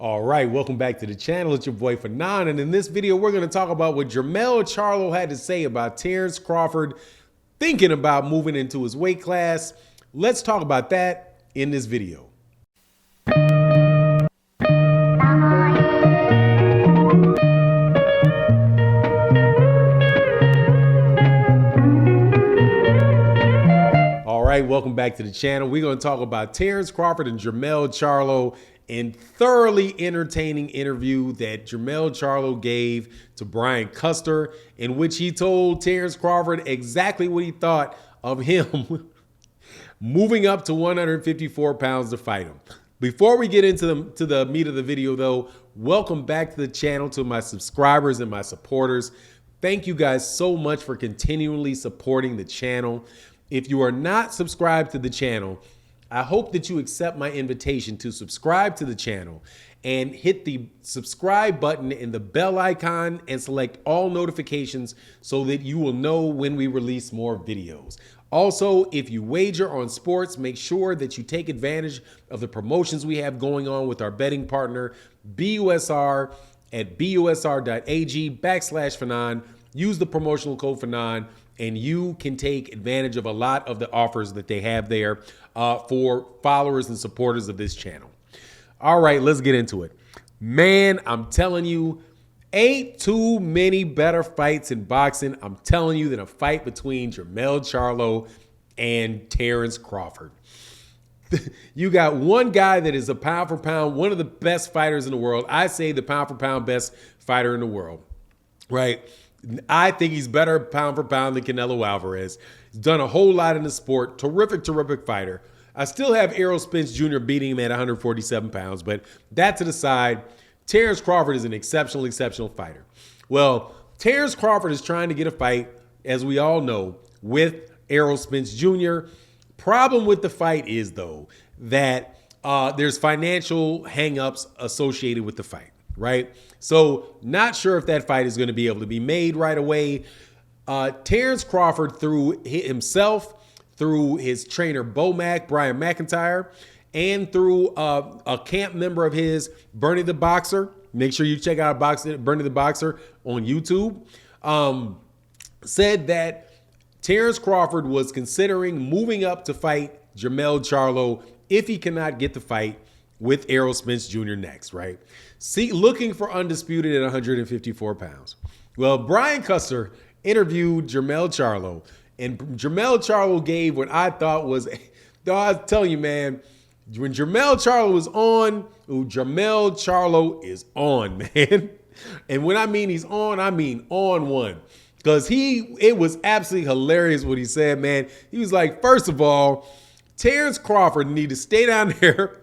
All right, welcome back to the channel. It's your boy Fanon, and in this video, we're going to talk about what Jermell Charlo had to say about Terence Crawford thinking about moving into his weight class. Let's talk about that in this video. All right, welcome back to the channel. We're going to talk about Terence Crawford and Jermell Charlo in thoroughly entertaining interview that Jermell Charlo gave to Brian Custer, in which he told Terence Crawford exactly what he thought of him moving up to 154 pounds to fight him. Before we get into the meat of the video, though, welcome back to the channel to my subscribers and my supporters. Thank you guys so much for continually supporting the channel. If you are not subscribed to the channel, I hope that you accept my invitation to subscribe to the channel and hit the subscribe button and the bell icon and select all notifications so that you will know when we release more videos. Also, if you wager on sports, make sure that you take advantage of the promotions we have going on with our betting partner, BUSR, at busr.ag/Fanon. Use the promotional code Fanon, and you can take advantage of a lot of the offers that they have there for followers and supporters of this channel. All right, let's get into it. Man, I'm telling you, ain't too many better fights in boxing, I'm telling you, than a fight between Jermell Charlo and Terence Crawford. You got one guy that is a pound for pound, one of the best fighters in the world. I say the pound for pound best fighter in the world, right? I think he's better pound for pound than Canelo Alvarez. He's done a whole lot in the sport. Terrific, terrific fighter. I still have Spence Jr. beating him at 147 pounds, but that to the side, Terence Crawford is an exceptional, exceptional fighter. Well, Terence Crawford is trying to get a fight, as we all know, with Spence Jr. Problem with the fight is, though, that there's financial hangups associated with the fight. Right? So not sure if that fight is going to be able to be made right away. Terence Crawford, through himself, through his trainer Brian McIntyre, and through a camp member of his, Bernie the Boxer. Make sure you check out Bernie the Boxer on YouTube. Said that Terence Crawford was considering moving up to fight Jermell Charlo if he cannot get the fight with Spence Jr. next, right? Looking for undisputed at 154 pounds. Well, Brian Custer interviewed Jermell Charlo, and Jermell Charlo gave what I thought was, I was telling you, man, when Jermell Charlo is on, Jermell Charlo is on, man. And when I mean he's on, I mean on one. Because it was absolutely hilarious what he said, man. He was like, first of all, Terence Crawford need to stay down there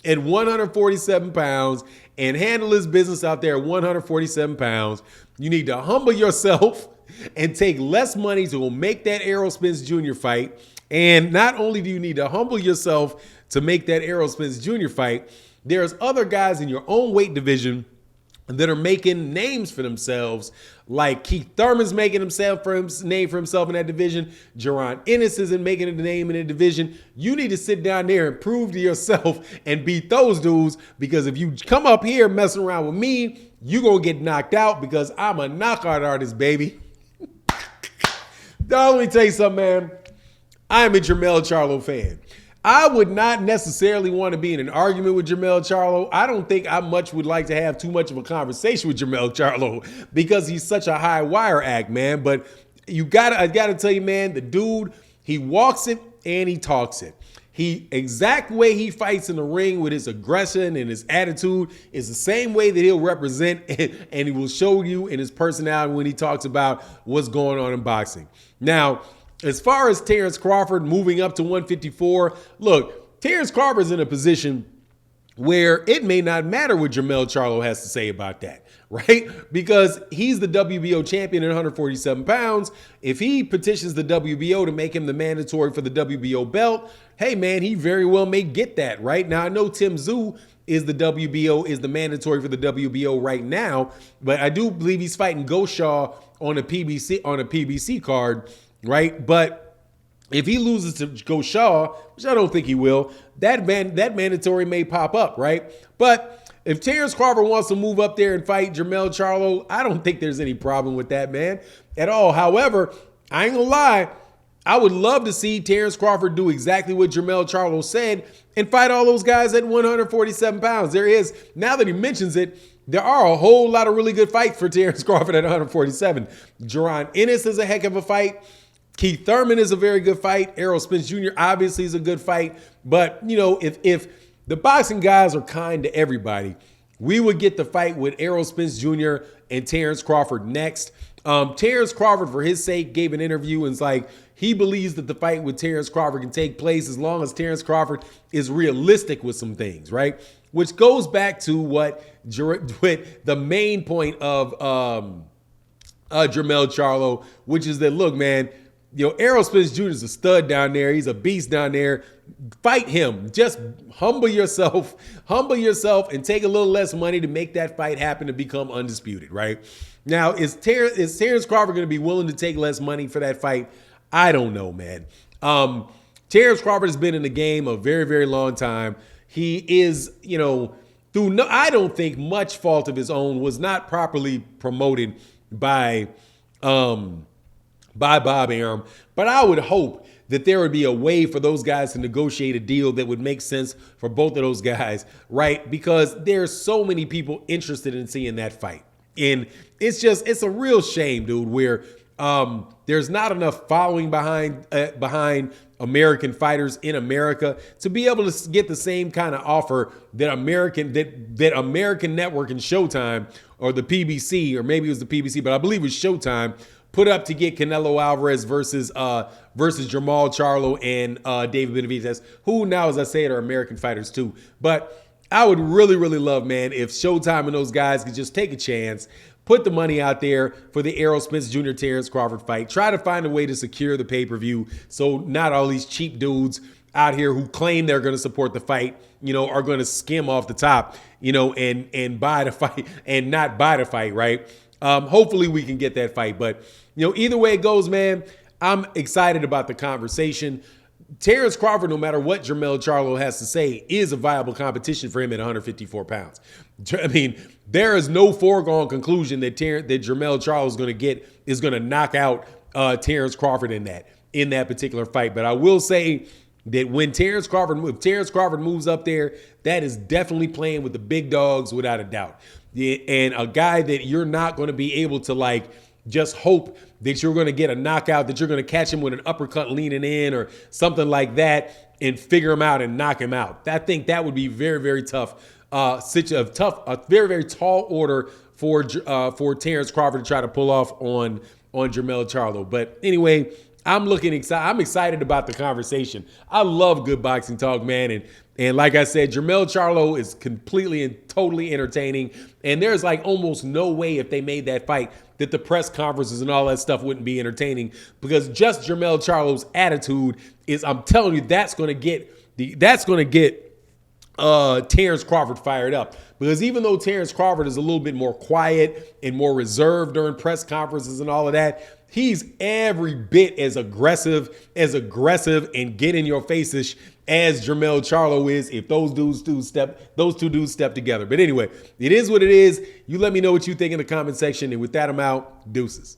at 147 pounds and handle his business out there at 147 pounds. You need to humble yourself and take less money to make that Spence Jr. fight. And not only do you need to humble yourself to make that Spence Jr. fight, there's other guys in your own weight division that are making names for themselves, like Keith Thurman's making name for himself in that division. Jaron Ennis isn't making a name in the division. You need to sit down there and prove to yourself and beat those dudes, because if you come up here messing around with me, you're going to get knocked out, because I'm a knockout artist, baby. Let me tell you something, man. I'm a Jermell Charlo fan. I would not necessarily want to be in an argument with Jermell Charlo. I don't think I would like to have too much of a conversation with Jermell Charlo, because he's such a high wire act, man. But I gotta tell you, man, the dude, he walks it and he talks it. Exact way he fights in the ring with his aggression and his attitude is the same way that he'll represent and he will show you in his personality when he talks about what's going on in boxing. Now, as far as Terence Crawford moving up to 154, look, Terence Crawford's in a position where it may not matter what Jermell Charlo has to say about that, right? Because he's the WBO champion at 147 pounds. If he petitions the WBO to make him the mandatory for the WBO belt, hey, man, he very well may get that, right? Now, I know Tim Tszyu is the mandatory for the WBO right now, but I do believe he's fighting Goshaw on a PBC card, right? But if he loses to Goshaw, which I don't think he will, that mandatory may pop up, right? But If Terence Crawford wants to move up there and fight Jermell Charlo, I don't think there's any problem with that, man, at all. However, I ain't gonna lie, I would love to see Terence Crawford do exactly what Jermell Charlo said and fight all those guys at 147 pounds. There is, now that he mentions it, there are a whole lot of really good fights for Terence Crawford at 147. Jaron Ennis is a heck of a fight. Keith Thurman is a very good fight. Errol Spence Jr. obviously is a good fight. But, you know, if the boxing guys are kind to everybody, we would get the fight with Errol Spence Jr. and Terence Crawford next. Terence Crawford, for his sake, gave an interview and is like, he believes that the fight with Terence Crawford can take place as long as Terence Crawford is realistic with some things, right? Which goes back to what the main point of Jermell Charlo, which is that, look, man, you know, Errol Spence Jr. is a stud down there. He's a beast down there. Fight him. Just humble yourself and take a little less money to make that fight happen to become undisputed, right? Now, is Terence Crawford going to be willing to take less money for that fight? I don't know, man. Terence Crawford has been in the game a very, very long time. He is, you know, I don't think much fault of his own, was not properly promoted by Bob Arum. But I would hope that there would be a way for those guys to negotiate a deal that would make sense for both of those guys, right? Because there's so many people interested in seeing that fight. And it's a real shame, dude, where there's not enough following behind American fighters in America to be able to get the same kind of offer that American Network and Showtime, or the PBC, or maybe it was the PBC, but I believe it was Showtime, put up to get Canelo Alvarez versus Jermell Charlo and David Benavidez, who now, as I say, are American fighters too. But I would really, really love, man, if Showtime and those guys could just take a chance, put the money out there for the Errol Spence Jr. Terence Crawford fight. Try to find a way to secure the pay-per-view so not all these cheap dudes out here who claim they're going to support the fight, you know, are going to skim off the top, you know, and buy the fight and not buy the fight, right? Hopefully we can get that fight. But, you know, either way it goes, man, I'm excited about the conversation. Terence Crawford, no matter what Jermell Charlo has to say, is a viable competition for him at 154 pounds. I mean, there is no foregone conclusion that Jermell Charlo is going to knock out Terence Crawford in that particular fight. But I will say that if Terence Crawford moves up there, that is definitely playing with the big dogs without a doubt. And a guy that you're not going to be able to, like, just hope that you're going to get a knockout, that you're going to catch him with an uppercut leaning in or something like that and figure him out and knock him out. I think that would be very, very tough. A very, very tall order for Terence Crawford to try to pull off on Jermell Charlo. But anyway, I'm excited about the conversation. I love good boxing talk, man. And like I said, Jermell Charlo is completely and totally entertaining. And there's like almost no way, if they made that fight, that the press conferences and all that stuff wouldn't be entertaining, because just Jermell Charlo's attitude is, I'm telling you, that's going to get Terence Crawford fired up. Because even though Terence Crawford is a little bit more quiet and more reserved during press conferences and all of that, he's every bit as aggressive and get in your face-ish as Jermell Charlo is, if those two dudes step together. But anyway, it is what it is. You let me know what you think in the comment section. And with that, I'm out. Deuces.